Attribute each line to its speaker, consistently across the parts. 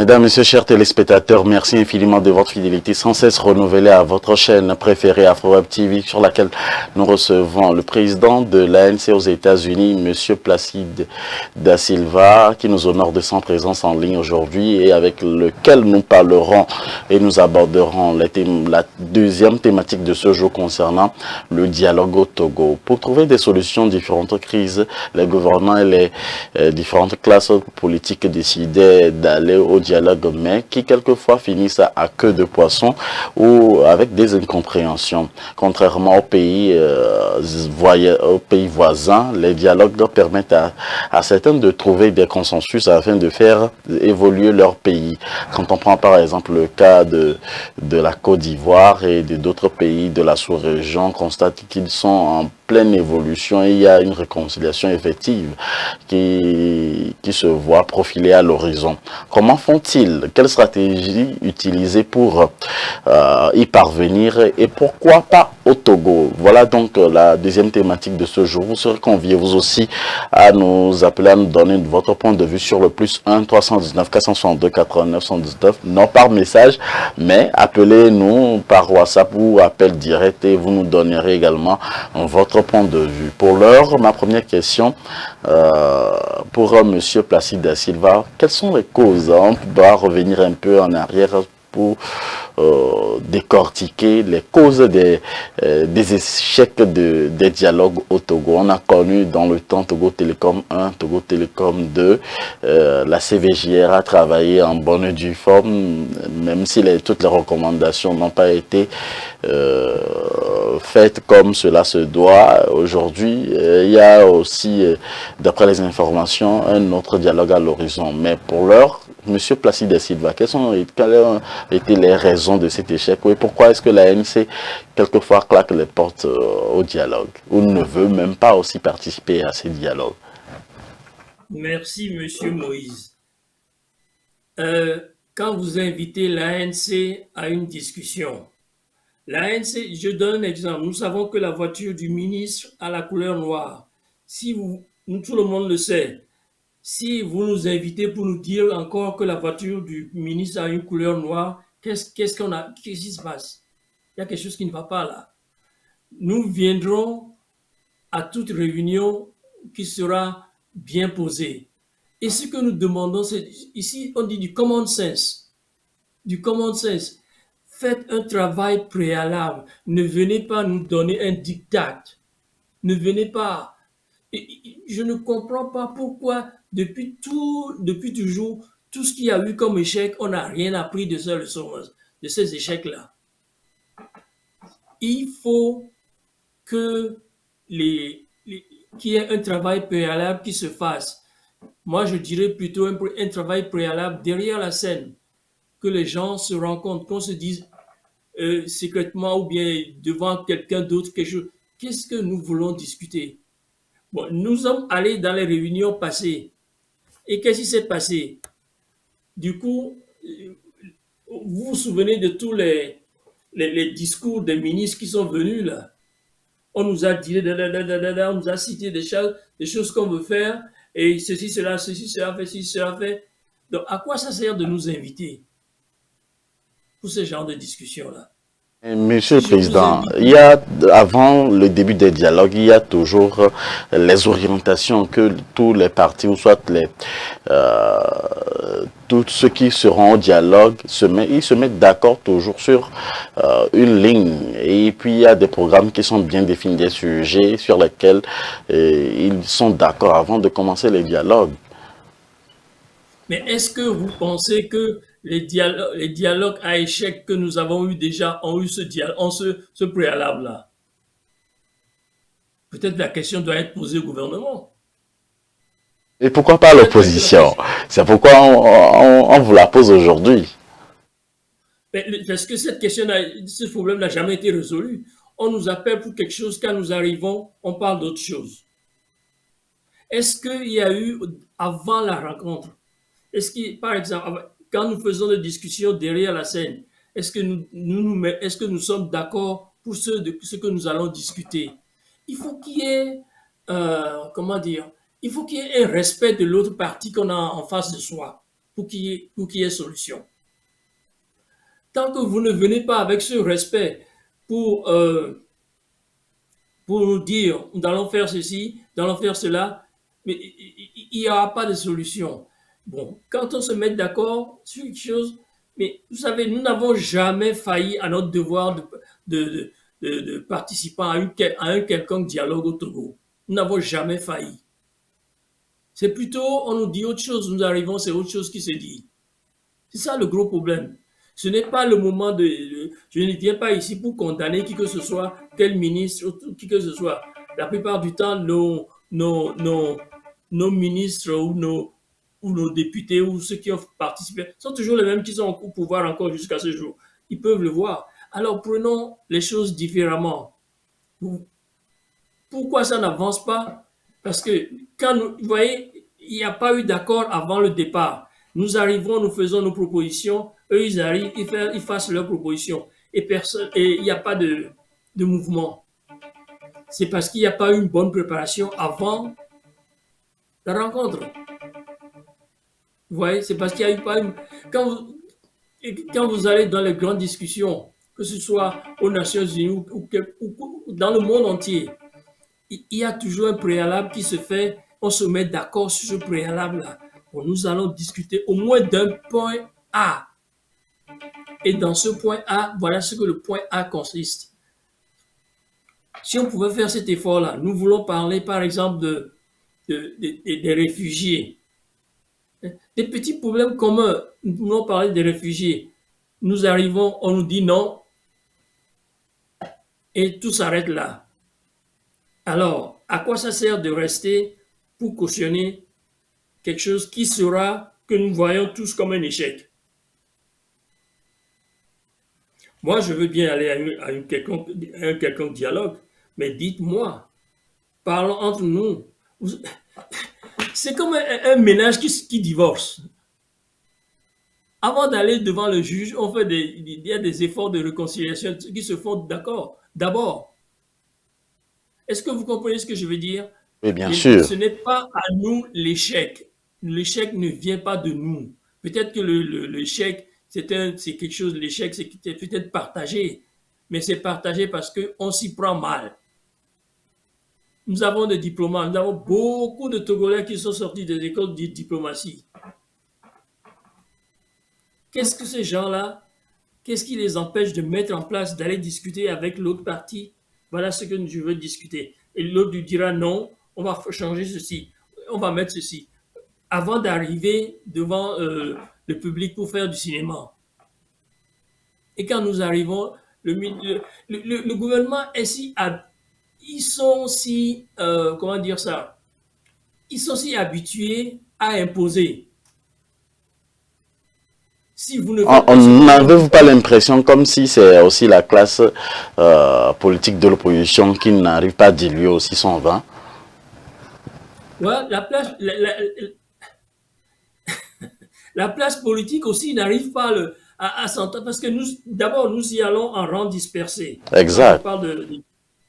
Speaker 1: Mesdames, Messieurs, chers téléspectateurs, merci infiniment de votre fidélité sans cesse renouvelée à votre chaîne préférée AfroWeb TV sur laquelle nous recevons le président de l'ANC aux États-Unis, Monsieur Placide Da Silva, qui nous honore de son présence en ligne aujourd'hui et avec lequel nous parlerons et nous aborderons la deuxième thématique de ce jour concernant le dialogue au Togo. Pour trouver des solutions aux différentes crises, les gouvernants et les différentes classes politiques décidaient d'aller au dialogue, mais qui quelquefois finissent à queue de poisson ou avec des incompréhensions. Contrairement aux pays voisins, les dialogues permettent à certains de trouver des consensus afin de faire évoluer leur pays. Quand on prend par exemple le cas de la Côte d'Ivoire et d'autres pays de la sous-région, on constate qu'ils sont en pleine évolution et il y a une réconciliation effective qui se voit profiler à l'horizon. Comment font-ils? Quelle stratégie utiliser pour y parvenir et pourquoi pas au Togo? Voilà donc la deuxième thématique de ce jour. Vous serez conviés vous aussi à nous appeler, à nous donner votre point de vue sur le +1 319 462 89 119, non par message, mais appelez-nous par WhatsApp ou appel direct et vous nous donnerez également votre point de vue. Pour l'heure, ma première question pour Monsieur Placide Da Silva, quelles sont les causes? On doit revenir un peu en arrière pour décortiquer les causes des échecs des dialogues au Togo. On a connu dans le temps Togo Télécom 1, Togo Télécom 2, la CVJR a travaillé en bonne et due forme, même si toutes les recommandations n'ont pas été faites comme cela se doit. Aujourd'hui, il y a aussi, d'après les informations, un autre dialogue à l'horizon. Mais pour l'heure, Monsieur Placide Da Silva, quelles ont été les raisons de cet échec et pourquoi est-ce que l'ANC quelquefois claque les portes au dialogue ou ne veut même pas aussi participer à ces dialogues?
Speaker 2: Merci Monsieur Moïse. Quand vous invitez l'ANC à une discussion, l'ANC, je donne un exemple, nous savons que la voiture du ministre a la couleur noire. Si tout le monde le sait. Si vous nous invitez pour nous dire encore que la voiture du ministre a une couleur noire, qu'est-ce qui se passe? Il y a quelque chose qui ne va pas là. Nous viendrons à toute réunion qui sera bien posée. Et ce que nous demandons, c'est, ici on dit du common sense. Du common sense. Faites un travail préalable. Ne venez pas nous donner un diktat. Ne venez pas. Je ne comprends pas pourquoi depuis toujours, tout ce qu'il y a eu comme échec, on n'a rien appris de ces leçons, de ces échecs-là. Il faut que qu'il y ait un travail préalable qui se fasse. Moi, je dirais plutôt un travail préalable derrière la scène, que les gens se rencontrent, qu'on se dise secrètement ou bien devant quelqu'un d'autre, quelque chose. Qu'est-ce que nous voulons discuter? Bon, nous sommes allés dans les réunions passées. Et qu'est-ce qui s'est passé? Du coup, vous vous souvenez de tous les discours des ministres qui sont venus là? On nous a dit, on nous a cité des choses qu'on veut faire, et ceci, cela fait, ceci, cela fait. Donc, à quoi ça sert de nous inviter pour ce genre de discussion-là?
Speaker 1: Monsieur le Président, avant le début des dialogues, il y a toujours les orientations que tous les partis, ou soit tous ceux qui seront au dialogue, ils se mettent d'accord toujours sur une ligne. Et puis il y a des programmes qui sont bien définis, des sujets sur lesquels ils sont d'accord avant de commencer les dialogues.
Speaker 2: Mais est-ce que vous pensez que les dialogues à échec que nous avons eu déjà ont eu ce préalable-là? Peut-être la question doit être posée au gouvernement.
Speaker 1: Et pourquoi pas l'opposition? C'est pourquoi on vous la pose aujourd'hui.
Speaker 2: Parce que ce problème n'a jamais été résolu. On nous appelle pour quelque chose, quand nous arrivons, on parle d'autre chose. Est-ce qu'il y a eu, avant la rencontre, par exemple, quand nous faisons des discussions derrière la scène, est-ce que nous sommes d'accord pour ce que nous allons discuter? Il faut qu'il y ait, comment dire, il faut qu'il y ait un respect de l'autre partie qu'on a en face de soi. pour qu'il y ait solution. Tant que vous ne venez pas avec ce respect pour nous dire, nous allons faire ceci, nous allons faire cela, mais il n'y aura pas de solution. Bon, quand on se met d'accord sur quelque chose, mais vous savez, nous n'avons jamais failli à notre devoir de participant à un quelconque dialogue au Togo. Nous n'avons jamais failli. C'est plutôt, on nous dit autre chose, nous arrivons, c'est autre chose qui se dit. C'est ça le gros problème. Ce n'est pas le moment je ne viens pas ici pour condamner qui que ce soit, quel ministre, qui que ce soit. La plupart du temps, nos ministres ou nos députés ou ceux qui ont participé sont toujours les mêmes qui sont au pouvoir encore jusqu'à ce jour. Ils peuvent le voir. Alors prenons les choses différemment. Pourquoi ça n'avance pas? Parce que quand vous voyez, il n'y a pas eu d'accord avant le départ. Nous arrivons, nous faisons nos propositions, eux ils arrivent, ils fassent leurs propositions et il n'y a pas de mouvement. C'est parce qu'il n'y a pas eu une bonne préparation avant la rencontre. Vous voyez, c'est parce qu'il n'y a eu pas une... Quand vous allez dans les grandes discussions, que ce soit aux Nations Unies ou dans le monde entier, il y a toujours un préalable qui se fait, on se met d'accord sur ce préalable-là. Bon, nous allons discuter au moins d'un point A. Et dans ce point A, voilà ce que le point A consiste. Si on pouvait faire cet effort-là, nous voulons parler par exemple des réfugiés. Des petits problèmes communs, nous voulons parler des réfugiés. Nous arrivons, on nous dit non, et tout s'arrête là. Alors, à quoi ça sert de rester pour cautionner quelque chose qui sera, que nous voyons tous comme un échec? Moi, je veux bien aller à un quelconque dialogue, mais dites-moi, parlons entre nous. C'est comme un ménage qui divorce. Avant d'aller devant le juge, il y a des efforts de réconciliation qui se font d'abord. Est-ce que vous comprenez ce que je veux dire?
Speaker 1: Oui, bien sûr.
Speaker 2: Ce n'est pas à nous l'échec. L'échec ne vient pas de nous. Peut-être que l'échec, c'est quelque chose, l'échec, c'est peut-être partagé. Mais c'est partagé parce qu'on s'y prend mal. Nous avons des diplomates, nous avons beaucoup de Togolais qui sont sortis des écoles de diplomatie. Qu'est-ce que ces gens-là, qu'est-ce qui les empêche de mettre en place, d'aller discuter avec l'autre partie? Voilà ce que je veux discuter. Et l'autre lui dira non, on va changer ceci, on va mettre ceci. Avant d'arriver devant le public pour faire du cinéma. Et quand nous arrivons, le gouvernement est ils sont si, comment dire ça, ils sont si habitués à imposer. Si vous ne
Speaker 1: n'avez-vous pas l'impression comme si c'est aussi la classe politique de l'opposition qui n'arrive pas à diluer aussi son vin?
Speaker 2: Ouais, la place politique aussi n'arrive pas à s'entendre parce que d'abord, nous y allons en rang dispersé.
Speaker 1: Exact.
Speaker 2: On parle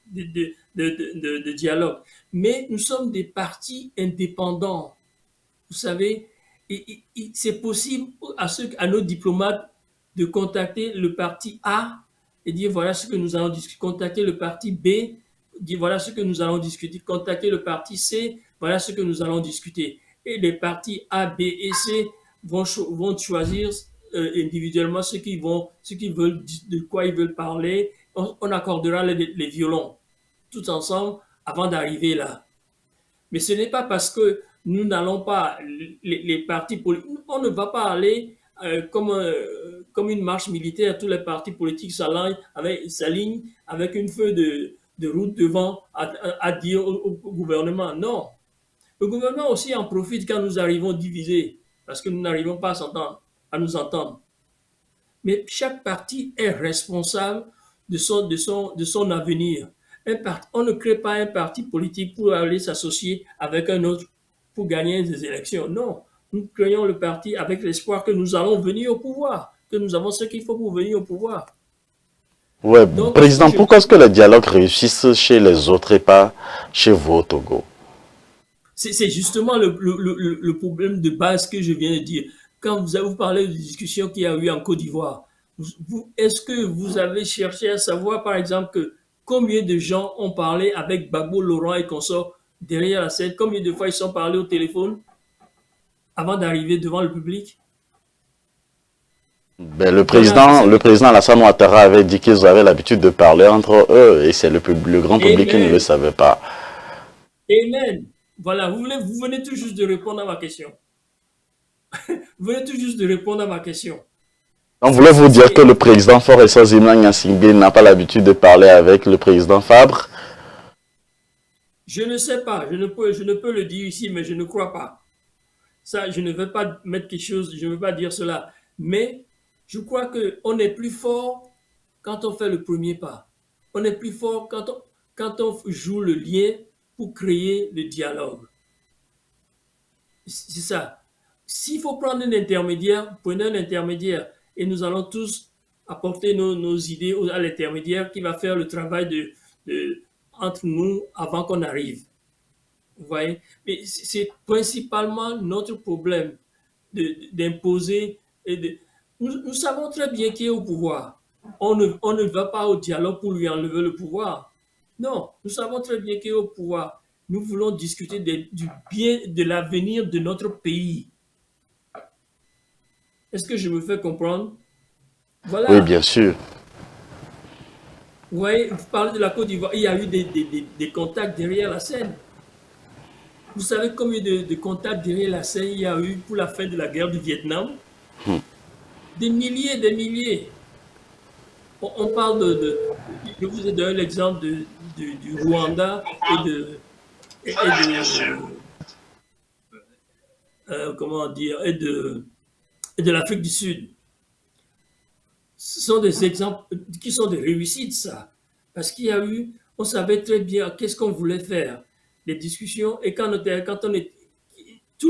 Speaker 2: de dialogue. Mais nous sommes des partis indépendants. Vous savez, c'est possible à nos diplomates de contacter le parti A et dire voilà ce que nous allons discuter, contacter le parti B, dire voilà ce que nous allons discuter, contacter le parti C, voilà ce que nous allons discuter. Et les partis A, B et C vont choisir individuellement ce qu'ils veulent, de quoi ils veulent parler. On accordera les violons tout ensemble avant d'arriver là. Mais ce n'est pas parce que nous n'allons pas, les partis politiques, on ne va pas aller comme une marche militaire, tous les partis politiques s'alignent avec une feuille de route devant à dire au gouvernement. Non. Le gouvernement aussi en profite quand nous arrivons divisés, parce que nous n'arrivons pas à nous entendre. Mais chaque parti est responsable de son avenir. On ne crée pas un parti politique pour aller s'associer avec un autre pour gagner des élections. Non, nous créons le parti avec l'espoir que nous allons venir au pouvoir, que nous avons ce qu'il faut pour venir au pouvoir.
Speaker 1: Ouais, donc, Président, pourquoi est-ce que le dialogue réussisse chez les autres et pas chez vous au Togo?
Speaker 2: C'est justement le problème de base que je viens de dire. quand vous parlez de discussions qu'il y a eu en Côte d'Ivoire, est-ce que vous avez cherché à savoir, par exemple, que combien de gens ont parlé avec Gbagbo, Laurent et consorts derrière la scène? Combien de fois ils sont parlé au téléphone avant d'arriver devant le public?
Speaker 1: Ben, le président Alassane Ouattara avait dit qu'ils avaient l'habitude de parler entre eux et c'est le grand public qui ne le savait pas.
Speaker 2: Amen. Voilà, vous venez tout juste de répondre à ma question. Vous venez tout juste de répondre à ma question.
Speaker 1: On voulait vous dire que le président Faure Zimla Gnassingbé n'a pas l'habitude de parler avec le président Fabre?
Speaker 2: Je ne sais pas, je ne peux le dire ici, mais je ne crois pas. Ça, je ne veux pas mettre quelque chose, je ne veux pas dire cela. Mais je crois qu'on est plus fort quand on fait le premier pas. On est plus fort quand on joue le lien pour créer le dialogue. C'est ça. S'il faut prendre un intermédiaire, prenez un intermédiaire. Et nous allons tous apporter nos idées à l'intermédiaire qui va faire le travail entre nous avant qu'on arrive. Vous voyez? Mais c'est principalement notre problème d'imposer. Nous savons très bien qui est au pouvoir. On ne va pas au dialogue pour lui enlever le pouvoir. Non, nous savons très bien qui est au pouvoir. Nous voulons discuter du bien, de l'avenir de notre pays. Est-ce que je me fais comprendre? Voilà.
Speaker 1: Oui, bien sûr.
Speaker 2: Vous voyez, vous parlez de la Côte d'Ivoire, il y a eu des contacts derrière la scène. Vous savez combien de contacts derrière la scène il y a eu pour la fin de la guerre du Vietnam? Des milliers, des milliers. On parle je vous ai donné l'exemple du Rwanda comment dire, et de l'Afrique du Sud. Ce sont des exemples qui sont des réussites, ça. Parce qu'il y a eu, on savait très bien qu'est-ce qu'on voulait faire. Les discussions, et tout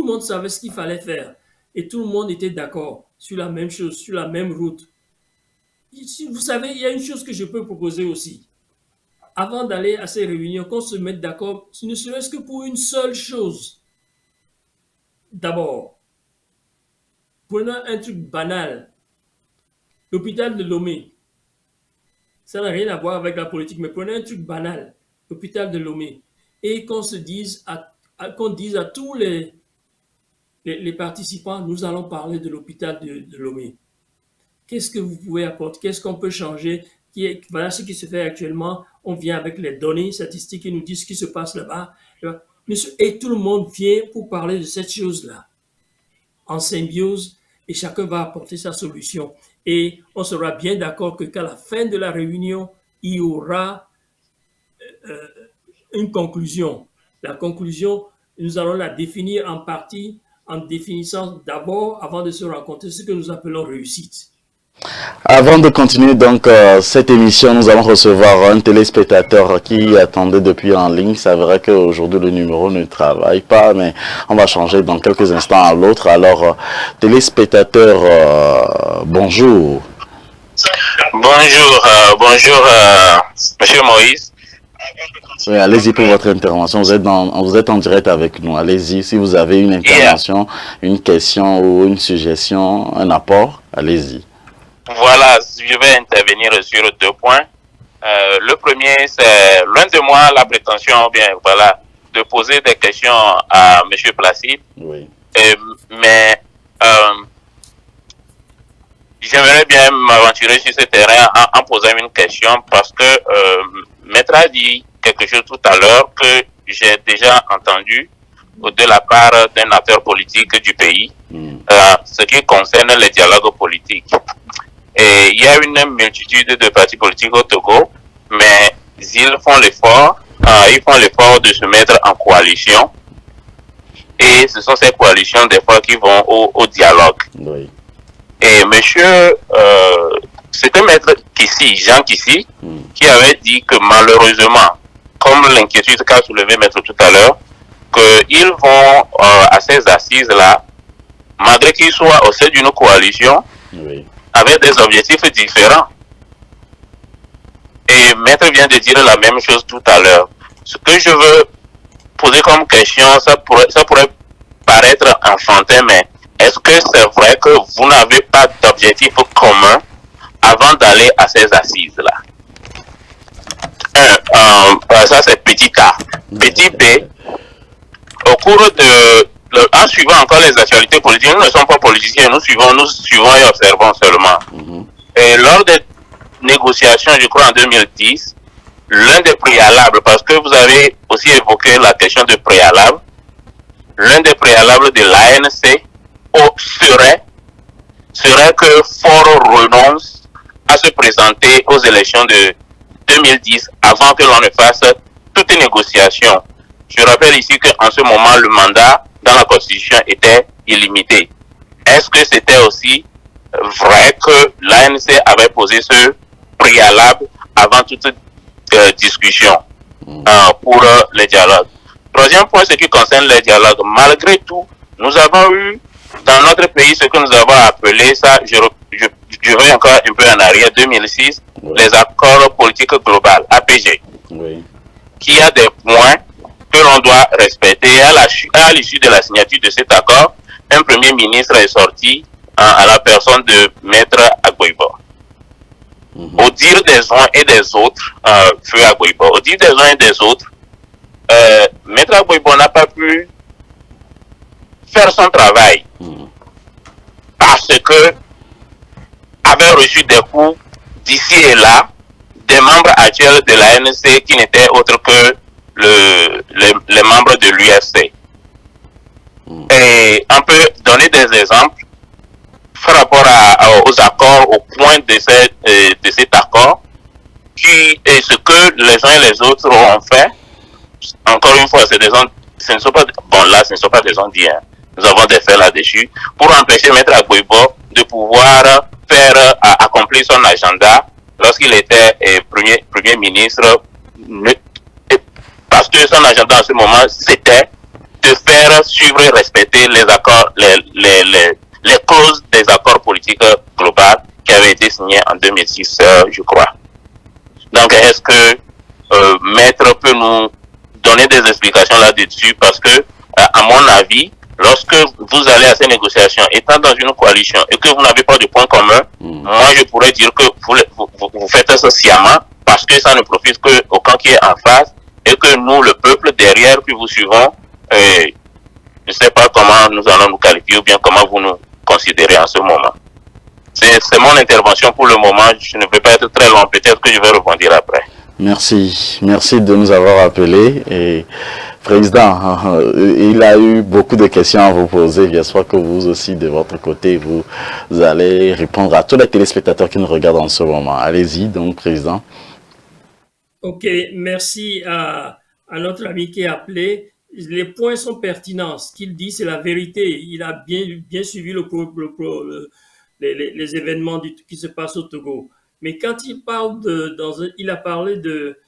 Speaker 2: le monde savait ce qu'il fallait faire. Et tout le monde était d'accord sur la même chose, sur la même route. Vous savez, il y a une chose que je peux proposer aussi. Avant d'aller à ces réunions, qu'on se mette d'accord, ne serait-ce que pour une seule chose. D'abord, prenons un truc banal. L'hôpital de Lomé. Ça n'a rien à voir avec la politique, mais prenez un truc banal. L'hôpital de Lomé. Et qu'on se dise qu'on dise à tous les participants, nous allons parler de l'hôpital de Lomé. Qu'est-ce que vous pouvez apporter? Qu'est-ce qu'on peut changer? Voilà ce qui se fait actuellement. On vient avec les données statistiques qui nous disent ce qui se passe là-bas. Et tout le monde vient pour parler de cette chose-là. En symbiose, et chacun va apporter sa solution. Et on sera bien d'accord qu'à la fin de la réunion, il y aura une conclusion. La conclusion, nous allons la définir en partie, en définissant d'abord, avant de se rencontrer, ce que nous appelons réussite.
Speaker 1: Avant de continuer donc cette émission, nous allons recevoir un téléspectateur qui attendait depuis en ligne. C'est vrai qu'aujourd'hui le numéro ne travaille pas, mais on va changer dans quelques instants à l'autre. Alors, téléspectateur, bonjour.
Speaker 3: Bonjour, Monsieur Moïse.
Speaker 1: Oui, allez-y pour votre intervention. Vous êtes en direct avec nous. Allez-y. Si vous avez une intervention, une question ou une suggestion, un apport, allez-y.
Speaker 3: Voilà, je vais intervenir sur 2 points. Le premier, c'est loin de moi la prétention, bien voilà, de poser des questions à M. Placide.
Speaker 1: Oui.
Speaker 3: Mais j'aimerais bien m'aventurer sur ce terrain en posant une question parce que Maître a dit quelque chose tout à l'heure que j'ai déjà entendu de la part d'un acteur politique du pays, ce qui concerne les dialogues politiques. Et il y a une multitude de partis politiques au Togo, mais ils font l'effort de se mettre en coalition. Et ce sont ces coalitions des fois qui vont au dialogue.
Speaker 1: Oui.
Speaker 3: Et monsieur, c'était Maître Kissi, Jean Kissi, qui avait dit que malheureusement, comme l'inquiétude qu'a soulevé Maître tout à l'heure, qu'ils vont à ces assises-là, malgré qu'ils soient au sein d'une coalition,
Speaker 1: Oui.
Speaker 3: avec des objectifs différents. Et Maître vient de dire la même chose tout à l'heure. Ce que je veux poser comme question, ça pourrait paraître enfantin, mais est-ce que c'est vrai que vous n'avez pas d'objectif commun avant d'aller à ces assises-là. Ça c'est petit A. Petit B, au cours en suivant encore les actualités politiques, nous ne sommes pas politiciens, nous suivons et observons seulement. Et lors des négociations, je crois en 2010, l'un des préalables, parce que vous avez aussi évoqué la question de préalable, l'un des préalables de l'ANC serait que Foro renonce à se présenter aux élections de 2010 avant que l'on ne fasse toute négociation. Je rappelle ici qu'en ce moment, le mandat dans la Constitution était illimité. Est-ce que c'était aussi vrai que l'ANC avait posé ce préalable avant toute discussion pour les dialogues? Troisième point, ce qui concerne les dialogues. Malgré tout, nous avons eu dans notre pays ce que nous avons appelé, ça, je vais encore un peu en arrière, 2006, les accords politiques globaux, APG, qui a des points que l'on doit respecter. Et à l'issue de la signature de cet accord, un premier ministre est sorti à la personne de Maître Agboibo. Au dire des uns et des autres, Feu Agboibo, au dire des uns et des autres, Maître Agboibo n'a pas pu faire son travail parce que avait reçu des coups d'ici et là des membres actuels de l'ANC qui n'étaient autres que les membres de l'UFC. Et on peut donner des exemples par rapport aux accords, au point de cet accord, et ce que les uns et les autres ont fait. Encore une fois, ce ne sont pas, bon là, ce ne sont pas des ondits, hein. Nous avons des faits là-dessus, pour empêcher Maître Agboibo de pouvoir accomplir son agenda lorsqu'il était premier ministre, parce que son agenda en ce moment, c'était de faire suivre et respecter les accords, les clauses des accords politiques globaux qui avaient été signés en 2006, je crois. Donc, est-ce que Maître peut nous donner des explications là-dessus? Parce que, à mon avis, lorsque vous allez à ces négociations, étant dans une coalition et que vous n'avez pas de point commun, moi je pourrais dire que vous faites ça sciemment parce que ça ne profite qu'au camp qui est en face et que nous, le peuple derrière, puis vous suivons, je ne sais pas comment nous allons nous qualifier ou bien comment vous nous considérez en ce moment. C'est mon intervention pour le moment, je ne vais pas être très long, peut-être que je vais rebondir après.
Speaker 1: Merci de nous avoir appelés. Et Président, il a eu beaucoup de questions à vous poser. J'espère que vous aussi, de votre côté, vous allez répondre à tous les téléspectateurs qui nous regardent en ce moment. Allez-y, donc, Président.
Speaker 2: Ok, merci à notre ami qui a appelé. Les points sont pertinents. Ce qu'il dit, c'est la vérité. Il a bien suivi les événements qui se passent au Togo. Mais quand il parle il a parlé de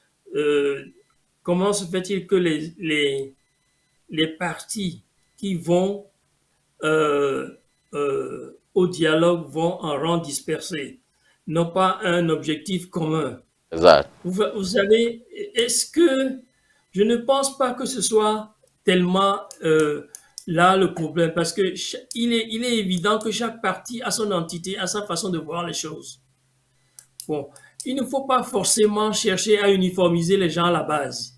Speaker 2: comment se fait-il que les partis qui vont au dialogue vont en rang dispersé, n'ont pas un objectif commun.
Speaker 1: Exact.
Speaker 2: Vous savez, est-ce que je ne pense pas que ce soit tellement là le problème, parce que il est évident que chaque parti a son entité, a sa façon de voir les choses. Bon, il ne faut pas forcément chercher à uniformiser les gens à la base.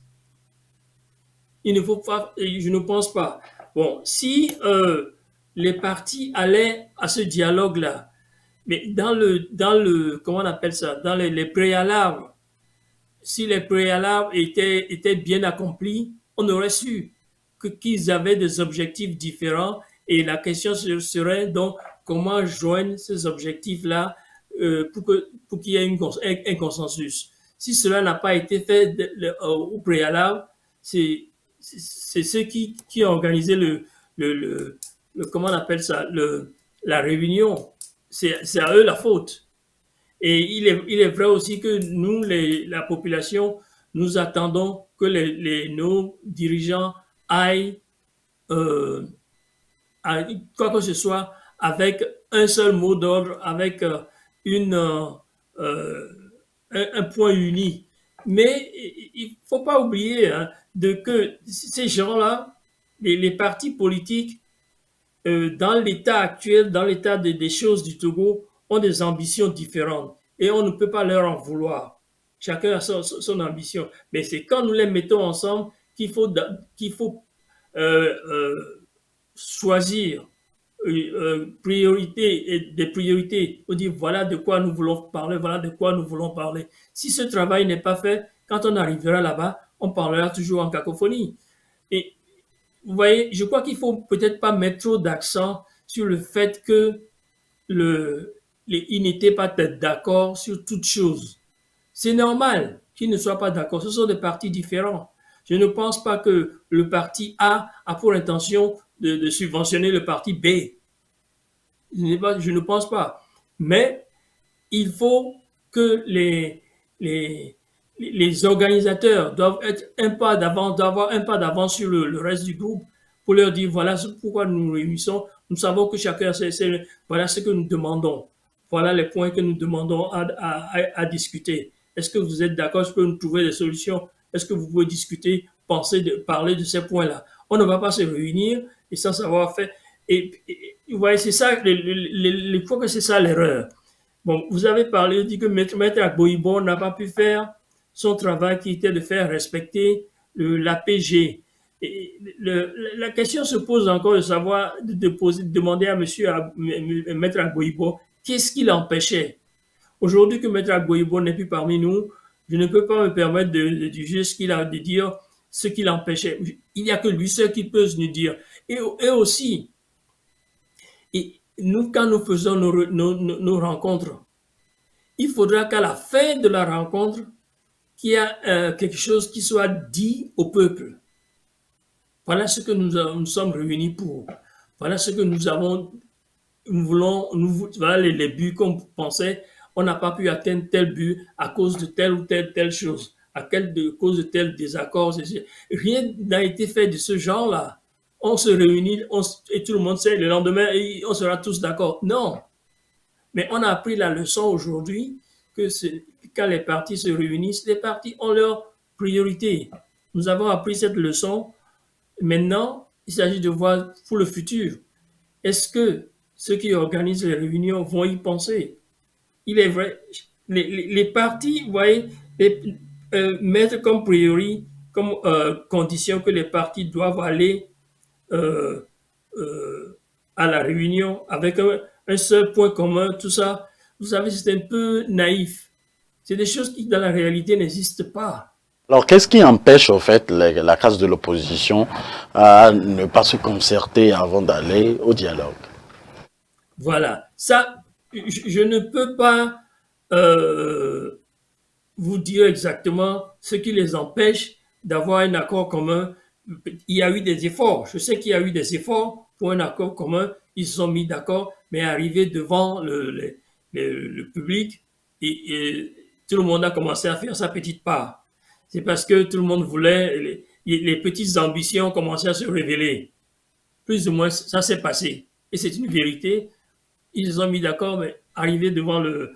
Speaker 2: Il ne faut pas, je ne pense pas. Bon, si les partis allaient à ce dialogue-là, mais dans le, comment on appelle ça, dans les préalables, si les préalables étaient bien accomplis, on aurait su qu'ils avaient des objectifs différents, et la question serait donc comment joindre ces objectifs-là pour qu'il y ait un consensus. Si cela n'a pas été fait au préalable, c'est ceux qui ont organisé comment on appelle ça, la réunion. C'est à eux la faute. Et il est vrai aussi que nous, la population, nous attendons que nos dirigeants aillent à quoi que ce soit avec un seul mot d'ordre, avec un point uni. Mais il ne faut pas oublier que ces gens-là, les partis politiques, dans l'état actuel, dans l'état des choses du Togo, ont des ambitions différentes et on ne peut pas leur en vouloir. Chacun a son ambition. Mais c'est quand nous les mettons ensemble qu'il faut choisir priorité et des priorités. On dit voilà de quoi nous voulons parler, voilà de quoi nous voulons parler. Si ce travail n'est pas fait, quand on arrivera là-bas, on parlera toujours en cacophonie. Et vous voyez, je crois qu'il faut peut-être pas mettre trop d'accent sur le fait que ils n'étaient pas d'accord sur toutes choses. C'est normal qu'ils ne soient pas d'accord. Ce sont des partis différents. Je ne pense pas que le parti A a pour intention de subventionner le parti B. Je ne pense pas. Mais il faut que les organisateurs doivent être un pas d'avance, d'avoir un pas d'avance sur le reste du groupe pour leur dire voilà pourquoi nous nous réunissons. Nous savons que chacun sait, voilà ce que nous demandons. Voilà les points que nous demandons à discuter. Est-ce que vous êtes d'accord? Est-ce que nous trouvons des solutions? Est-ce que vous pouvez discuter, parler de ces points-là? On ne va pas se réunir et sans savoir faire. Et vous voyez, c'est ça, je crois que c'est ça l'erreur. Bon, vous avez parlé, dit que Maître Agboibo n'a pas pu faire son travail qui était de faire respecter l'APG. La question se pose encore de savoir, de demander à Maître Agboibo qu'est-ce qui l'empêchait. Aujourd'hui que Maître Agboibo n'est plus parmi nous, je ne peux pas me permettre de juger ce qu'il a, de dire ce qui l'empêchait. Il n'y a que lui seul qui peut nous dire. Et aussi, nous, quand nous faisons nos rencontres, il faudra qu'à la fin de la rencontre, qu'il y ait quelque chose qui soit dit au peuple. Voilà ce que nous sommes réunis pour. Voilà ce que voilà les buts qu'on pensait. On n'a pas pu atteindre tel but à cause de telle ou telle chose, cause de tel désaccord. Rien n'a été fait de ce genre-là. On se réunit et tout le monde sait, le lendemain, on sera tous d'accord. Non. Mais on a appris la leçon aujourd'hui que quand les partis se réunissent, les partis ont leurs priorités. Nous avons appris cette leçon. Maintenant, il s'agit de voir pour le futur. Est-ce que ceux qui organisent les réunions vont y penser? Il est vrai, les partis, vous voyez, mettre comme priori, comme condition que les partis doivent aller à la réunion avec un seul point commun, tout ça, vous savez, c'est un peu naïf. C'est des choses qui, dans la réalité, n'existent pas.
Speaker 1: Alors, qu'est-ce qui empêche, au fait, la classe de l'opposition à ne pas se concerter avant d'aller au dialogue?
Speaker 2: Voilà. Ça, je ne peux pas vous dire exactement ce qui les empêche d'avoir un accord commun. Il y a eu des efforts. Je sais qu'il y a eu des efforts pour un accord commun. Ils se sont mis d'accord, mais arrivé devant le public, et tout le monde a commencé à faire sa petite part. C'est parce que tout le monde voulait, les petites ambitions commençaient à se révéler. Plus ou moins, ça s'est passé. Et c'est une vérité. Ils se sont mis d'accord, mais arrivé devant le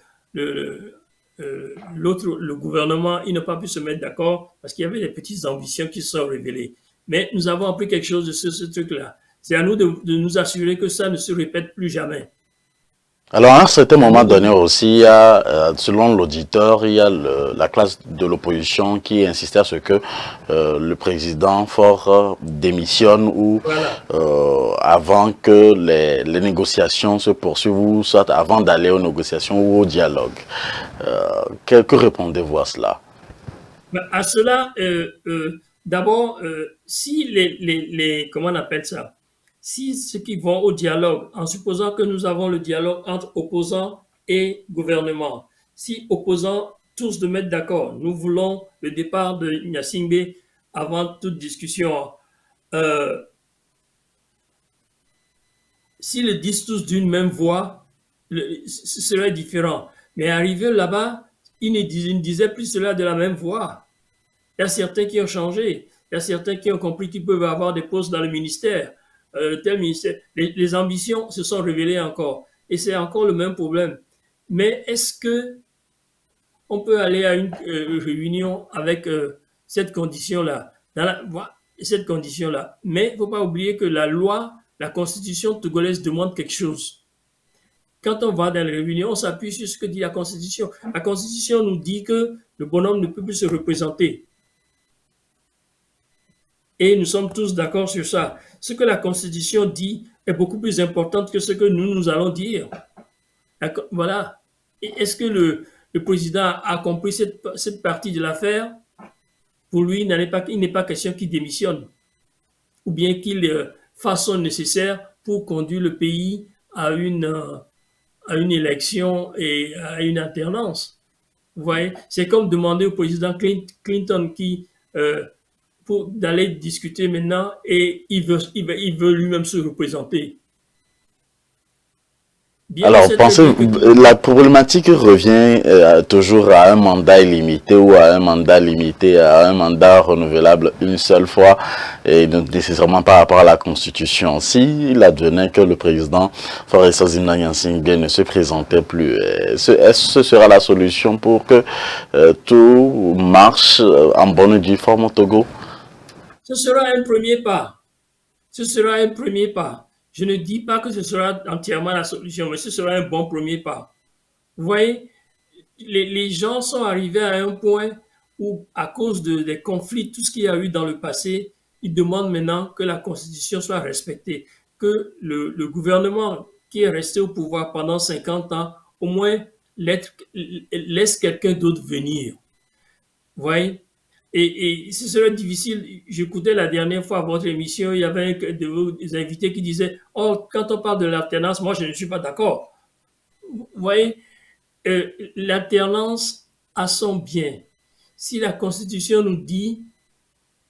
Speaker 2: gouvernement, ils n'ont pas pu se mettre d'accord parce qu'il y avait des petites ambitions qui se sont révélées. Mais nous avons appris quelque chose de ce truc-là. C'est à nous de nous assurer que ça ne se répète plus jamais.
Speaker 1: Alors, à un certain moment donné aussi, il y a, selon l'auditeur, il y a la classe de l'opposition qui insistait à ce que le président Faure démissionne ou voilà. Avant que les négociations se poursuivent, ou soit avant d'aller aux négociations ou au dialogue. Que répondez-vous à cela?
Speaker 2: À cela, d'abord, si comment on appelle ça? Si ceux qui vont au dialogue, en supposant que nous avons le dialogue entre opposants et gouvernement, si opposants tous de mettre d'accord, nous voulons le départ de Gnassingbé avant toute discussion, s'ils le disent tous d'une même voix, ce serait différent. Mais arrivé là-bas, ils ne disaient plus cela de la même voix. Il y a certains qui ont changé, il y a certains qui ont compris qu'ils peuvent avoir des postes dans le ministère. Tel ministère, les ambitions se sont révélées encore. Et c'est encore le même problème. Mais est-ce que on peut aller à une réunion avec cette condition-là? Cette condition-là. Mais il ne faut pas oublier que la loi La constitution togolaise demande quelque chose. Quand on va dans les réunions, on s'appuie sur ce que dit la constitution. La constitution nous dit que le bonhomme ne peut plus se représenter. Et nous sommes tous d'accord sur ça. Ce que la constitution dit est beaucoup plus important que ce que nous allons dire. Voilà. Est-ce que le président a compris cette partie de l'affaire? Pour lui, il n'est pas question qu'il démissionne ou bien qu'il fasse son nécessaire pour conduire le pays à une élection et à une alternance. Vous voyez, c'est comme demander au président Clinton pour d'aller discuter maintenant et il veut lui-même se représenter.
Speaker 1: Bien, alors, la problématique revient toujours à un mandat illimité ou à un mandat limité, à un mandat renouvelable une seule fois, et donc nécessairement par rapport à la Constitution. S'il advenait que le président Faure Gnassingbé ne se présentait plus, est-ce que ce sera la solution pour que tout marche en bonne et due forme au Togo?
Speaker 2: Ce sera un premier pas. Ce sera un premier pas. Je ne dis pas que ce sera entièrement la solution, mais ce sera un bon premier pas. Vous voyez, les gens sont arrivés à un point où, à cause des conflits, tout ce qu'il y a eu dans le passé, ils demandent maintenant que la Constitution soit respectée, que le gouvernement qui est resté au pouvoir pendant 50 ans, au moins laisse quelqu'un d'autre venir. Vous voyez? Et ce serait difficile. J'écoutais la dernière fois votre émission, il y avait des invités qui disaient « Oh, quand on parle de l'alternance, moi je ne suis pas d'accord. » Vous voyez, l'alternance a son bien. Si la Constitution nous dit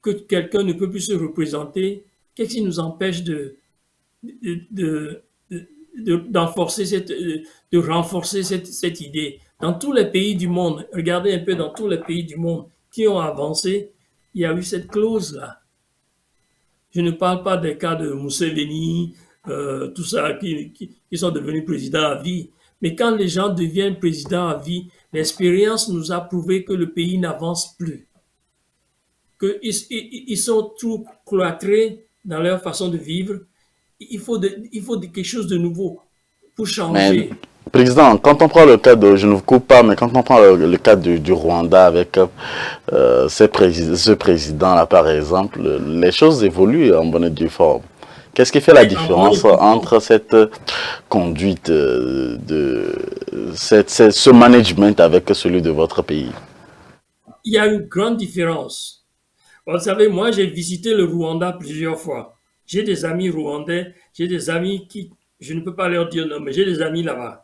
Speaker 2: que quelqu'un ne peut plus se représenter, qu'est-ce qui nous empêche de renforcer cette idée? Dans tous les pays du monde, regardez un peu dans tous les pays du monde qui ont avancé, il y a eu cette clause-là. Je ne parle pas des cas de Museveni, tout ça, qui sont devenus présidents à vie. Mais quand les gens deviennent présidents à vie, l'expérience nous a prouvé que le pays n'avance plus. Qu'ils sont trop cloîtrés dans leur façon de vivre. Il faut quelque chose de nouveau pour changer.
Speaker 1: Mais, Président, quand on prend le cas de, je ne vous coupe pas, mais quand on prend le cas du Rwanda avec ce président-là, par exemple, les choses évoluent en bonne et due forme. Qu'est-ce qui fait la différence entre cette conduite, ce management avec celui de votre pays?
Speaker 2: Il y a une grande différence. Vous savez, moi, j'ai visité le Rwanda plusieurs fois. J'ai des amis rwandais, j'ai des amis qui, je ne peux pas leur dire non, mais j'ai des amis là-bas.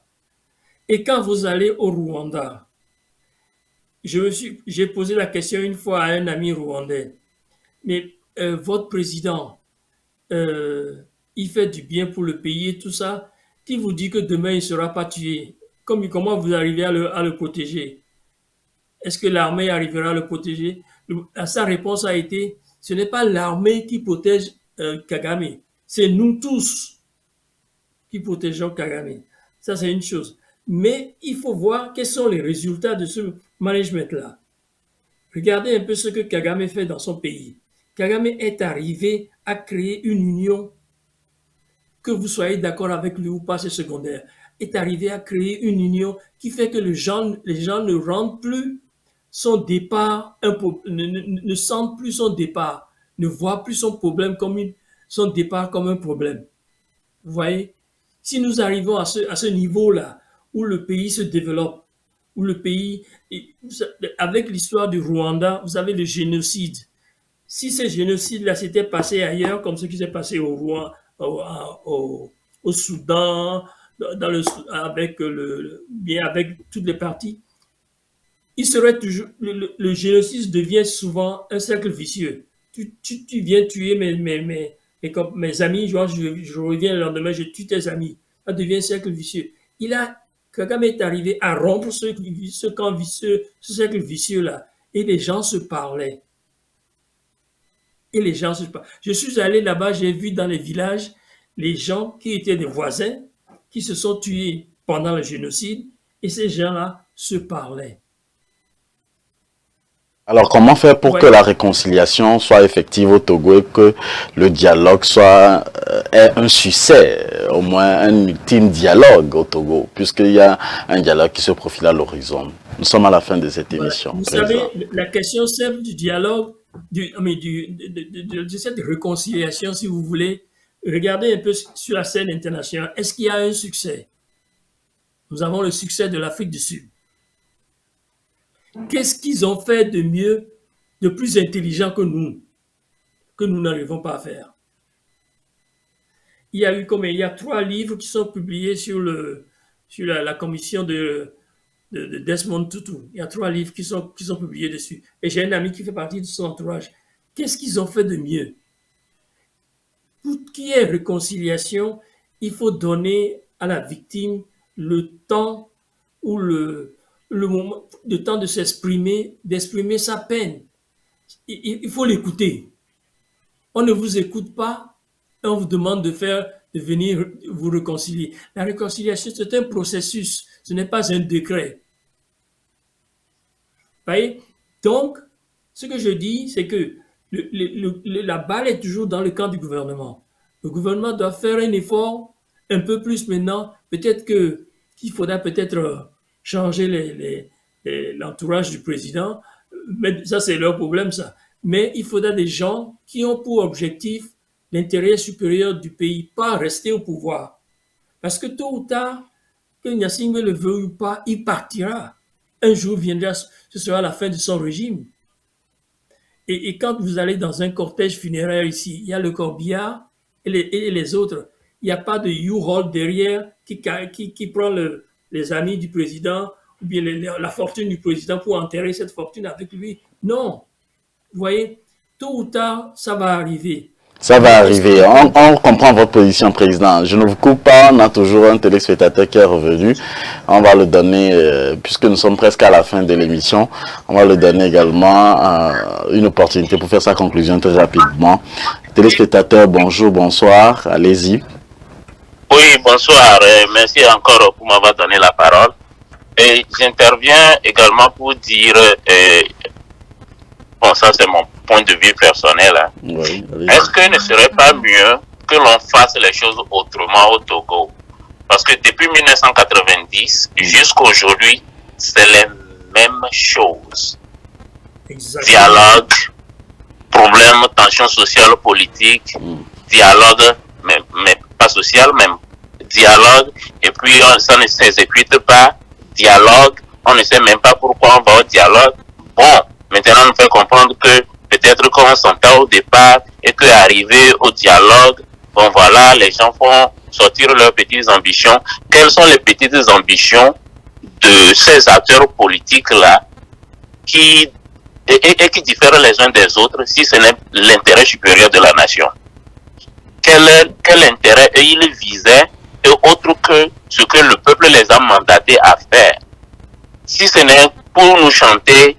Speaker 2: Et quand vous allez au Rwanda, j'ai posé la question une fois à un ami rwandais, mais votre président, il fait du bien pour le pays et tout ça, qui vous dit que demain il ne sera pas tué? Comment vous arrivez à le protéger? Est-ce que l'armée arrivera à le protéger? Sa réponse a été, ce n'est pas l'armée qui protège Kagame, c'est nous tous qui protégeons Kagame. Ça, c'est une chose. Mais il faut voir quels sont les résultats de ce management-là. Regardez un peu ce que Kagame fait dans son pays. Kagame est arrivé à créer une union, que vous soyez d'accord avec lui ou pas, c'est secondaire, est arrivé à créer une union qui fait que les gens ne rendent plus son départ, ne sentent plus son départ, ne voient plus son départ comme un problème. Vous voyez? Si nous arrivons à ce niveau-là, où le pays se développe, où le pays, avec l'histoire du Rwanda, vous avez le génocide. Si ce génocide-là s'était passé ailleurs, comme ce qui s'est passé au Rwanda, au Soudan, avec toutes les parties, il serait toujours, le génocide devient souvent un cercle vicieux. Tu viens tuer mes amis, je reviens le lendemain, je tue tes amis. Ça devient un cercle vicieux. Kagame est arrivé à rompre ce cercle vicieux-là. Et les gens se parlaient. Je suis allé là-bas, j'ai vu dans les villages les gens qui étaient des voisins, qui se sont tués pendant le génocide, et ces gens-là se parlaient.
Speaker 1: Alors, comment faire pour que la réconciliation soit effective au Togo et que le dialogue soit ait un succès, au moins un ultime dialogue au Togo, puisqu'il y a un dialogue qui se profile à l'horizon? Nous sommes à la fin de cette émission.
Speaker 2: Vous savez, la question simple du dialogue, de cette réconciliation, si vous voulez, regardez un peu sur la scène internationale. Est-ce qu'il y a un succès? Nous avons le succès de l'Afrique du Sud. Qu'est-ce qu'ils ont fait de mieux, de plus intelligent que nous n'arrivons pas à faire? Il y a eu il y a 3 livres qui sont publiés sur la commission de Desmond Tutu. Il y a 3 livres qui sont publiés dessus. Et j'ai un ami qui fait partie de son entourage. Qu'est-ce qu'ils ont fait de mieux? Pour qu'il y ait réconciliation, il faut donner à la victime le temps ou le temps de s'exprimer, d'exprimer sa peine. Il faut l'écouter. On ne vous écoute pas et on vous demande de venir vous réconcilier. La réconciliation, c'est un processus, ce n'est pas un décret. Vous voyez? Donc, ce que je dis, c'est que la balle est toujours dans le camp du gouvernement. Le gouvernement doit faire un effort un peu plus maintenant. Peut-être qu'il faudra peut-être changer l'entourage du président. Mais ça, c'est leur problème, ça. Mais il faudra des gens qui ont pour objectif l'intérêt supérieur du pays, pas rester au pouvoir. Parce que tôt ou tard, que Gnassingbé le veuille ou pas, il partira. Un jour viendra, ce sera la fin de son régime. Et quand vous allez dans un cortège funéraire ici, il y a le corbillard et les autres. Il n'y a pas de U-Haul derrière qui prend les amis du président ou bien la fortune du président pour enterrer cette fortune avec lui. Non. Vous voyez, tôt ou tard, ça va arriver.
Speaker 1: Ça va arriver. On comprend votre position, Président. Je ne vous coupe pas. On a toujours un téléspectateur qui est revenu. On va le donner, puisque nous sommes presque à la fin de l'émission, on va le donner également une opportunité pour faire sa conclusion très rapidement. Téléspectateur, bonjour, bonsoir. Allez-y.
Speaker 3: Oui, bonsoir. Merci encore pour m'avoir donné la parole. Et j'interviens également pour dire, bon, ça c'est mon point de vue personnel. Hein.
Speaker 1: Oui,
Speaker 3: est-ce que ne serait pas mieux que l'on fasse les choses autrement au Togo? Parce que depuis 1990 jusqu'à aujourd'hui, c'est les mêmes choses. Exactement. Dialogue, problème, tension sociale, politique, dialogue, mais pas social, même dialogue, et puis ça ne s'exécute pas, dialogue, on ne sait même pas pourquoi on va au dialogue. Bon, maintenant on nous fait comprendre que peut-être qu'on s'entend au départ et qu'arrivé au dialogue, bon voilà, les gens font sortir leurs petites ambitions. Quelles sont les petites ambitions de ces acteurs politiques-là qui diffèrent les uns des autres si ce n'est l'intérêt supérieur de la nation? Quel intérêt ils visaient autre que ce que le peuple les a mandatés à faire? Si ce n'est pour nous chanter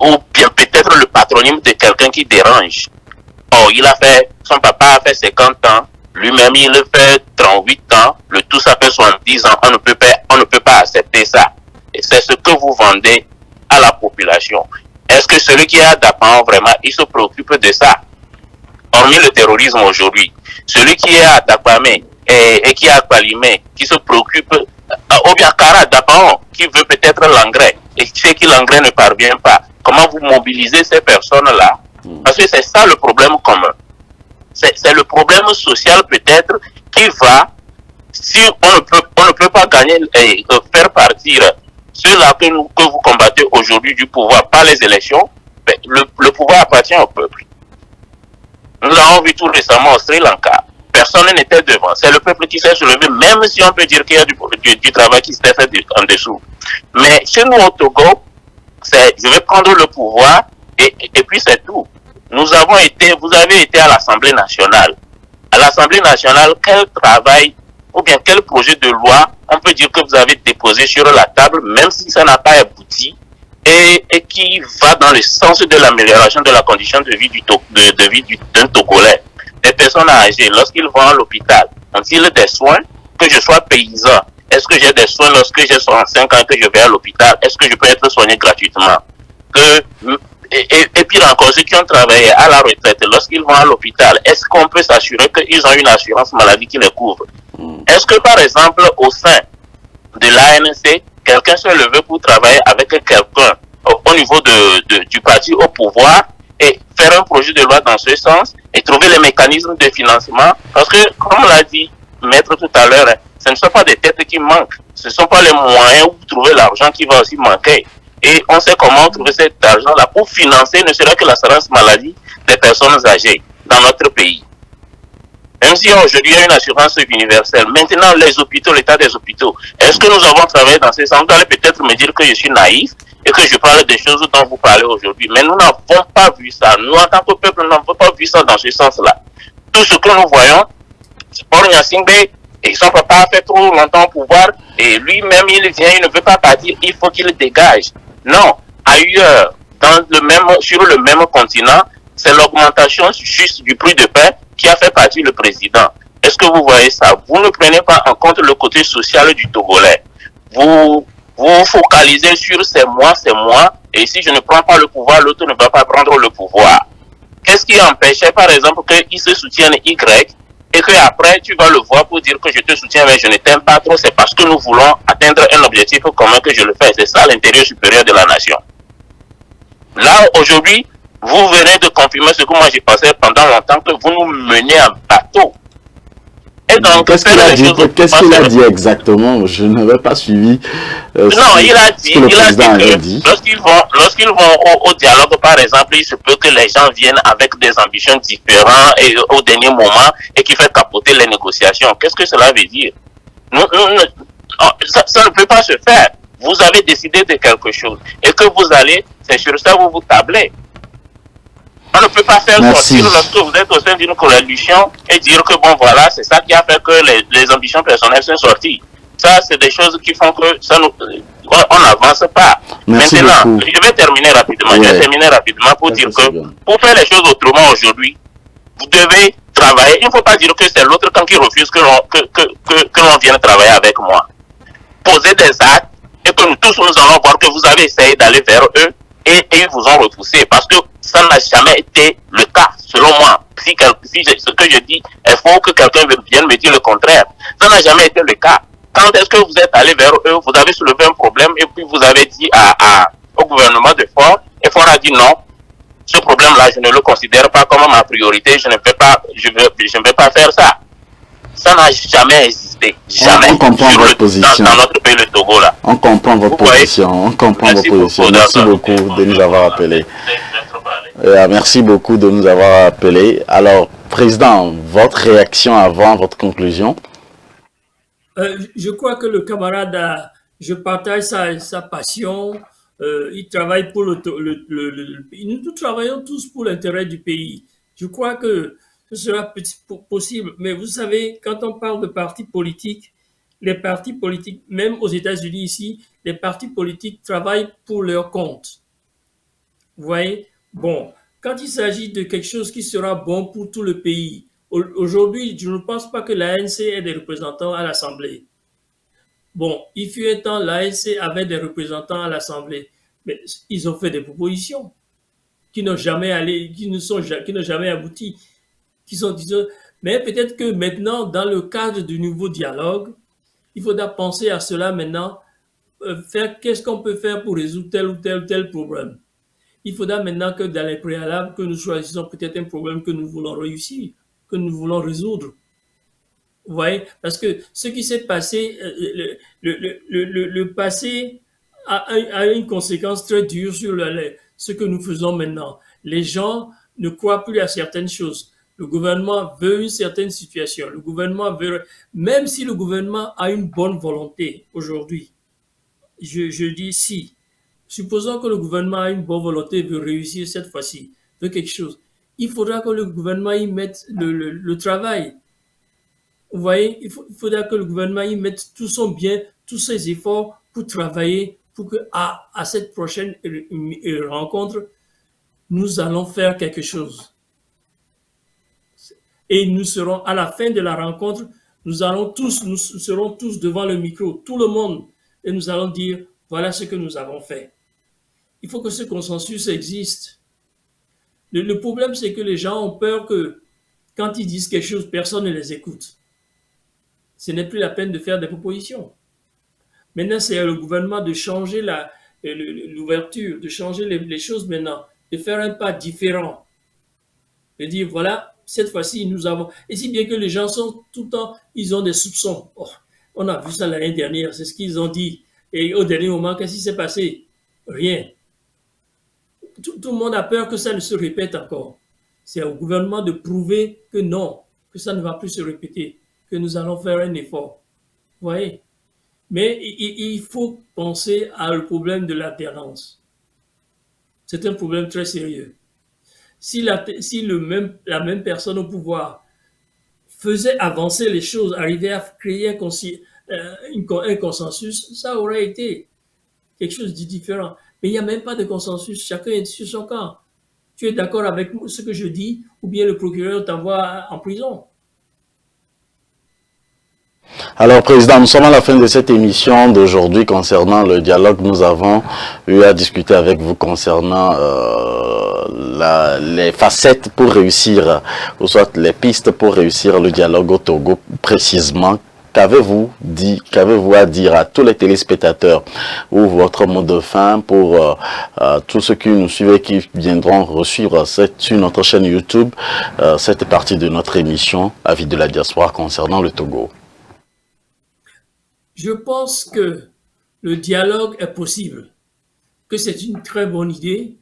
Speaker 3: ou bien peut-être le patronyme de quelqu'un qui dérange. Oh, son papa a fait 50 ans, lui-même il fait 38 ans, le tout ça fait 70 ans, on ne peut pas accepter ça. Et c'est ce que vous vendez à la population. Est-ce que celui qui est à Dapan, vraiment, il se préoccupe de ça? Hormis le terrorisme aujourd'hui, celui qui est à Dakwame et qui est à Kwalimé, qui se préoccupe, ou bien Kara Dapan, qui veut peut-être l'engrais, et qui fait que l'engrais ne parvient pas. Comment vous mobilisez ces personnes-là? Parce que c'est ça le problème commun. C'est le problème social peut-être qui va, si on ne peut pas gagner et faire partir ceux-là que vous combattez aujourd'hui du pouvoir par les élections, ben, le pouvoir appartient au peuple. Nous l'avons vu tout récemment au Sri Lanka. Personne n'était devant. C'est le peuple qui s'est soulevé, même si on peut dire qu'il y a du travail qui s'est fait en dessous. Mais chez nous au Togo, je vais prendre le pouvoir et puis c'est tout. Vous avez été à l'Assemblée nationale. À l'Assemblée nationale, quel travail ou bien quel projet de loi on peut dire que vous avez déposé sur la table, même si ça n'a pas abouti, et qui va dans le sens de l'amélioration de la condition de vie d'un Togolais. Des personnes âgées, lorsqu'ils vont à l'hôpital, ont-ils des soins? Que je sois paysan, est-ce que j'ai des soins lorsque j'ai 65 ans que je vais à l'hôpital? Est-ce que je peux être soigné gratuitement? que, et puis encore, ceux qui ont travaillé à la retraite, lorsqu'ils vont à l'hôpital, est-ce qu'on peut s'assurer qu'ils ont une assurance maladie qui les couvre? Est-ce que, par exemple, au sein de l'ANC, quelqu'un se lever pour travailler avec quelqu'un au niveau du parti au pouvoir et faire un projet de loi dans ce sens et trouver les mécanismes de financement? Parce que, comme l'a dit Maître tout à l'heure, ce ne sont pas des têtes qui manquent, ce ne sont pas les moyens où trouver l'argent qui va aussi manquer. Et on sait comment trouver cet argent-là pour financer ne serait que l'assurance maladie des personnes âgées dans notre pays. Même si aujourd'hui il y a une assurance universelle, maintenant les hôpitaux, l'état des hôpitaux, est-ce que nous avons travaillé dans ce sens? Vous allez peut-être me dire que je suis naïf et que je parle des choses dont vous parlez aujourd'hui, mais nous n'avons pas vu ça. Nous, en tant que peuple, nous n'avons pas vu ça dans ce sens-là. Tout ce que nous voyons, Paul Nyasingbe, et son papa a fait trop longtemps au pouvoir, et lui-même il vient, il ne veut pas partir, il faut qu'il dégage. Non, ailleurs, sur le même continent, c'est l'augmentation juste du prix de pain qui a fait partir le président. Est-ce que vous voyez ça? Vous ne prenez pas en compte le côté social du Togolais. Vous vous focalisez sur ces mois, et si je ne prends pas le pouvoir, l'autre ne va pas prendre le pouvoir. Qu'est-ce qui empêchait, par exemple, qu'il se soutienne Y, et que après tu vas le voir pour dire que je te soutiens, mais je ne t'aime pas trop, c'est parce que nous voulons atteindre un objectif commun que je le fais. C'est ça l'intérêt supérieur de la nation. Là, aujourd'hui, vous venez de confirmer ce que moi j'ai pensé pendant longtemps, que vous nous menez en bateau. Et donc,
Speaker 1: qu'est-ce qu'il a dit exactement? Je n'avais pas suivi.
Speaker 3: Non, il a dit que lorsqu'ils vont au dialogue, par exemple, il se peut que les gens viennent avec des ambitions différentes et au dernier moment et qui fait capoter les négociations. Qu'est-ce que cela veut dire? Ça ne peut pas se faire. Vous avez décidé de quelque chose et que vous allez, c'est sur ça que vous vous tablez. On ne peut pas faire sortir lorsque vous êtes au sein d'une coalition et dire que bon voilà, c'est ça qui a fait que les ambitions personnelles sont sorties. Ça, c'est des choses qui font que ça nous, on n'avance pas. Maintenant, je vais terminer rapidement. Ouais. Je vais terminer rapidement pour dire que pour faire les choses autrement aujourd'hui, vous devez travailler. Il ne faut pas dire que c'est l'autre camp qui refuse que l'on vienne travailler avec moi. Posez des actes et que nous tous nous allons voir que vous avez essayé d'aller vers eux et ils vous ont repoussé parce que ça n'a jamais été le cas, selon moi. Si ce que je dis est faux, que quelqu'un vienne me dire le contraire. Ça n'a jamais été le cas. Quand est-ce que vous êtes allé vers eux, vous avez soulevé un problème et puis vous avez dit au gouvernement de Faure, et Faure a dit non, ce problème-là, je ne le considère pas comme ma priorité, je ne vais pas faire ça. Ça n'a jamais existé. Jamais.
Speaker 1: On comprend votre position.
Speaker 3: Dans notre pays, le Togo, là.
Speaker 1: On comprend votre position. On comprend votre position. Merci beaucoup de nous avoir appelés. Merci beaucoup de nous avoir appelés. Alors, Président, votre réaction avant votre conclusion?
Speaker 2: Je crois que le camarade, je partage sa passion. Il travaille pour le pays. Nous travaillons tous pour l'intérêt du pays. Je crois que ce sera possible. Mais vous savez, quand on parle de partis politiques, les partis politiques, même aux États-Unis ici, les partis politiques travaillent pour leur compte. Vous voyez? Bon, quand il s'agit de quelque chose qui sera bon pour tout le pays, aujourd'hui, je ne pense pas que l'ANC ait des représentants à l'Assemblée. Bon, il fut un temps, l'ANC avait des représentants à l'Assemblée, mais ils ont fait des propositions qui n'ont jamais abouti. Mais peut-être que maintenant, dans le cadre du nouveau dialogue, il faudra penser à cela maintenant, qu'est-ce qu'on peut faire pour résoudre tel ou tel problème. Il faudra maintenant que dans les préalables, que nous choisissons peut-être un problème que nous voulons réussir, que nous voulons résoudre. Vous voyez, parce que ce qui s'est passé, le passé a une conséquence très dure sur ce que nous faisons maintenant. Les gens ne croient plus à certaines choses. Le gouvernement veut une certaine situation. Le gouvernement veut, même si le gouvernement a une bonne volonté aujourd'hui, je dis si. Supposons que le gouvernement a une bonne volonté, veut réussir cette fois-ci, veut quelque chose. Il faudra que le gouvernement y mette le travail. Vous voyez, il faudra que le gouvernement y mette tout son bien, tous ses efforts pour travailler, pour que à cette prochaine rencontre, nous allons faire quelque chose. Et nous serons, à la fin de la rencontre, nous serons tous devant le micro, tout le monde, et nous allons dire, voilà ce que nous avons fait. Il faut que ce consensus existe. Le problème, c'est que les gens ont peur que quand ils disent quelque chose, personne ne les écoute. Ce n'est plus la peine de faire des propositions. Maintenant, c'est le gouvernement de changer l'ouverture, de changer les choses maintenant, de faire un pas différent. De dire, voilà, cette fois-ci, nous avons... Et si bien que les gens sont tout le temps, ils ont des soupçons. Oh, on a vu ça l'année dernière, c'est ce qu'ils ont dit. Et au dernier moment, qu'est-ce qui s'est passé? Rien. Tout le monde a peur que ça ne se répète encore. C'est au gouvernement de prouver que non, que ça ne va plus se répéter, que nous allons faire un effort. Vous voyez? Mais il faut penser à le problème de l'alternance. C'est un problème très sérieux. Si la même personne au pouvoir faisait avancer les choses, arrivait à créer un consensus, ça aurait été quelque chose de différent. Mais il n'y a même pas de consensus. Chacun est sur son camp. Tu es d'accord avec ce que je dis, ou bien le procureur t'envoie en prison.
Speaker 1: Alors, Président, nous sommes à la fin de cette émission d'aujourd'hui concernant le dialogue. Nous avons eu à discuter avec vous concernant les facettes pour réussir, ou soit les pistes pour réussir le dialogue au Togo précisément. Qu'avez-vous à dire à tous les téléspectateurs ou votre mot de fin pour tous ceux qui nous suivent et qui viendront resuivre sur notre chaîne YouTube cette partie de notre émission Avis de la diaspora concernant le Togo?
Speaker 2: Je pense que le dialogue est possible, que c'est une très bonne idée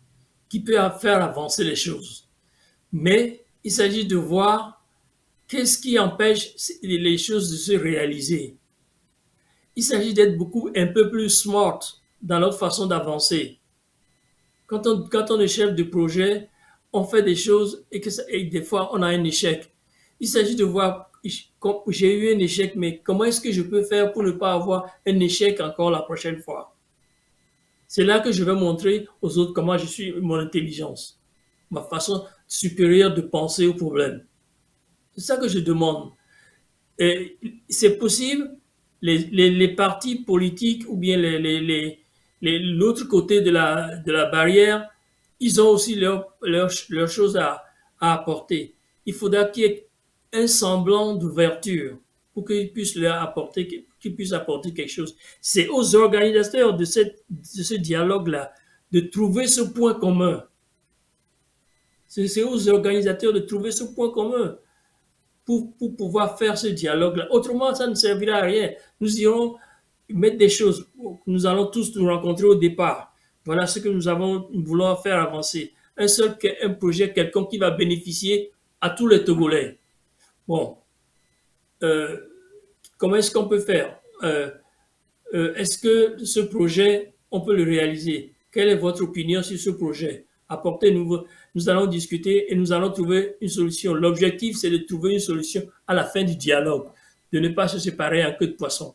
Speaker 2: qui peut faire avancer les choses. Mais il s'agit de voir qu'est-ce qui empêche les choses de se réaliser. Il s'agit d'être un peu plus smart dans notre façon d'avancer. Quand on est chef de projet, on fait des choses et des fois on a un échec. Il s'agit de voir, j'ai eu un échec, mais comment est-ce que je peux faire pour ne pas avoir un échec encore la prochaine fois? C'est là que je vais montrer aux autres comment je suis, mon intelligence, ma façon supérieure de penser au problème. C'est ça que je demande. C'est possible, les partis politiques ou bien l'autre côté de la barrière, ils ont aussi leurs choses à apporter. Il faudra qu'il y ait un semblant d'ouverture pour qu'ils puissent apporter quelque chose. C'est aux organisateurs de ce dialogue-là de trouver ce point commun. C'est aux organisateurs de trouver ce point commun pour pouvoir faire ce dialogue-là. Autrement, ça ne servira à rien. Nous irons mettre des choses. Nous allons tous nous rencontrer au départ. Voilà ce que nous voulons faire avancer. Un projet quelconque qui va bénéficier à tous les Togolais. Bon, comment est-ce qu'on peut faire? Est-ce que ce projet, on peut le réaliser? Quelle est votre opinion sur ce projet? Apportez-nous. Nous allons discuter et nous allons trouver une solution. L'objectif, c'est de trouver une solution à la fin du dialogue, de ne pas se séparer en queue de poisson.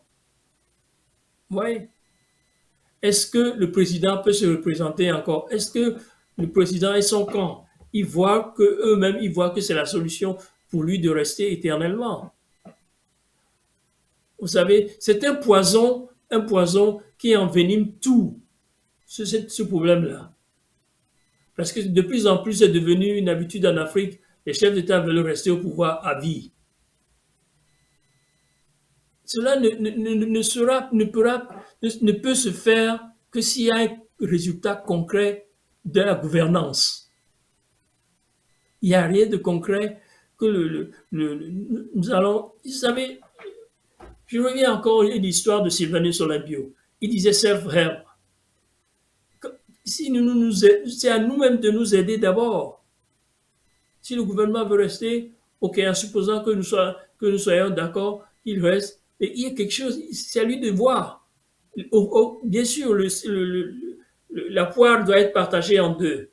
Speaker 2: Oui. Est-ce que le président peut se représenter encore? Est-ce que le président et son camp, ils voient que c'est la solution pour lui de rester éternellement? Vous savez, c'est un poison qui envenime tout ce problème-là. Parce que de plus en plus, c'est devenu une habitude en Afrique. Les chefs d'État veulent rester au pouvoir à vie. Cela ne peut se faire que s'il y a un résultat concret de la gouvernance. Il n'y a rien de concret que nous allons... Vous savez, je reviens encore à l'histoire de Sylvanus Olympio. Il disait self-help. C'est à nous-mêmes de nous aider d'abord. Si le gouvernement veut rester, ok, en supposant que nous soyons d'accord, il reste. Et il y a quelque chose, c'est à lui de voir. Bien sûr, la poire doit être partagée en deux.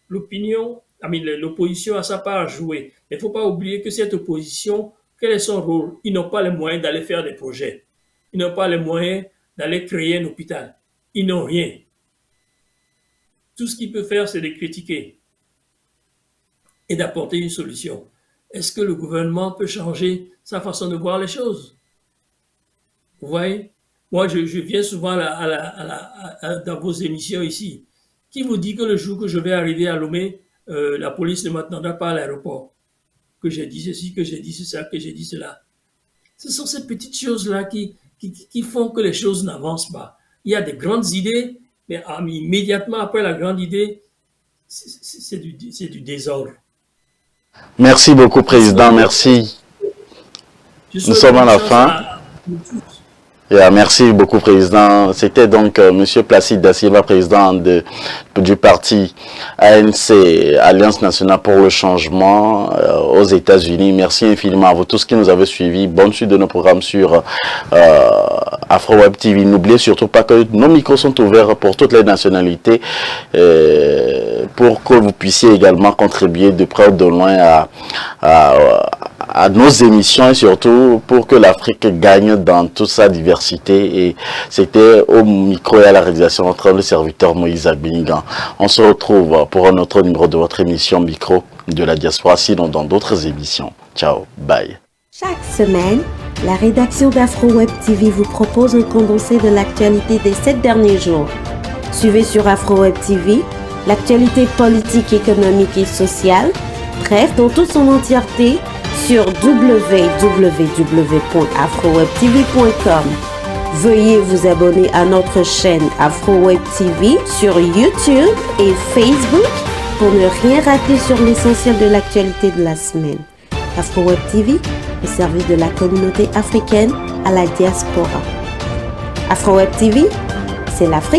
Speaker 2: L'opposition a sa part à jouer. Mais il ne faut pas oublier que cette opposition, quel est son rôle? Ils n'ont pas les moyens d'aller faire des projets. Ils n'ont pas les moyens d'aller créer un hôpital. Ils n'ont rien. Tout ce qu'il peut faire, c'est de critiquer et d'apporter une solution. Est-ce que le gouvernement peut changer sa façon de voir les choses? Vous voyez? Moi, je viens souvent dans vos émissions ici. Qui vous dit que le jour que je vais arriver à Lomé, la police ne m'attendra pas à l'aéroport? Que j'ai dit ceci, que j'ai dit ça, que j'ai dit cela. Ce sont ces petites choses-là qui font que les choses n'avancent pas. Il y a des grandes idées, mais immédiatement après la grande idée, c'est du désordre.
Speaker 1: Merci beaucoup, Président. Merci. Nous sommes à la fin. Merci beaucoup, Président. C'était donc Monsieur Placide Da Silva, président du parti ANC, Alliance nationale pour le changement aux États-Unis. Merci infiniment à vous tous qui nous avez suivis. Bonne suite de nos programmes sur AfroWeb TV. N'oubliez surtout pas que nos micros sont ouverts pour toutes les nationalités pour que vous puissiez également contribuer de près ou de loin à nos émissions et surtout pour que l'Afrique gagne dans toute sa diversité. Et c'était au micro et à la réalisation entre le serviteur Moïse Agbinigan. On se retrouve pour un autre numéro de votre émission Micro de la diaspora, sinon dans d'autres émissions. Ciao, bye.
Speaker 4: Chaque semaine, la rédaction d'AfroWeb TV vous propose un condensé de l'actualité des 7 derniers jours. Suivez sur AfroWeb TV l'actualité politique, économique et sociale, bref, dans toute son entièreté, sur www.afrowebtv.com. Veuillez vous abonner à notre chaîne AfroWeb TV sur YouTube et Facebook pour ne rien rater sur l'essentiel de l'actualité de la semaine. AfroWeb TV, au service de la communauté africaine à la diaspora. AfroWeb TV, c'est l'Afrique.